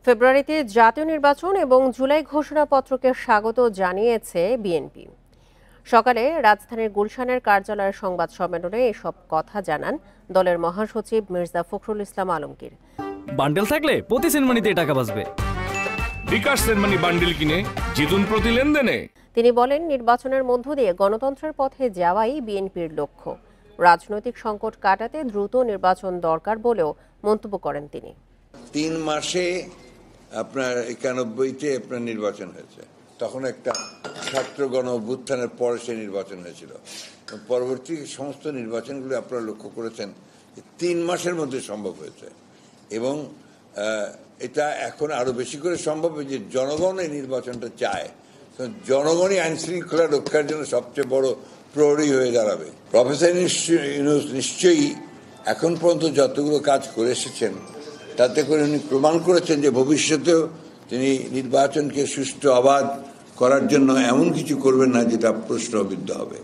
ফেব্রুয়ারিতে জাতীয় নির্বাচন এবং জুলাই ঘোষণাপত্রকে স্বাগত জানিয়েছে বিএনপি। সকালে রাজধানীর গুলশানের কার্যালয়ের সংবাদ সম্মেলনে এসব কথা জানান দলের মহাসচিব মির্জা ফখরুল ইসলাম আলমগীর। বান্ডেল থাকলে প্রতি সেনমানিতে টাকা বাঁচবে। বিকাশ সেনমানি বান্ডেল কিনে জিতুন প্রতি লেনদেনে। তিনি বলেন, নির্বাচনের মধ্য দিয়ে গণতন্ত্রের পথে যাওয়াই বিএনপির লক্ষ্য। রাজনৈতিক সংকট কাটাতে দ্রুত নির্বাচন দরকার বলেও মন্তব্য করেন তিনি। 3 মাসে আপনার 91-তে আপনার নির্বাচন হয়েছে, তখন একটা ছাত্র গণ অভ্যুত্থানের পরে সে নির্বাচন হয়েছিল। পরবর্তী সমস্ত নির্বাচনগুলো আপনারা লক্ষ্য করেছেন 3 মাসের মধ্যে সম্ভব হয়েছে, এবং এটা এখন আরো বেশি করে সম্ভব যে জনগণ এই নির্বাচনটা চায়। জনগণই আইন শৃঙ্খলা রক্ষার জন্য সবচেয়ে বড় প্রহরী হয়ে দাঁড়াবে। প্রফেসর ইউনূস নিশ্চয়ই এখন পর্যন্ত যতগুলো কাজ করে এসেছেন তাতে করে উনি প্রমাণ করেছেন যে ভবিষ্যতেও তিনি নির্বাচনকে সুষ্ঠু অবাধ করার জন্য এমন কিছু করবেন না যেটা প্রশ্নবিদ্ধ হবে।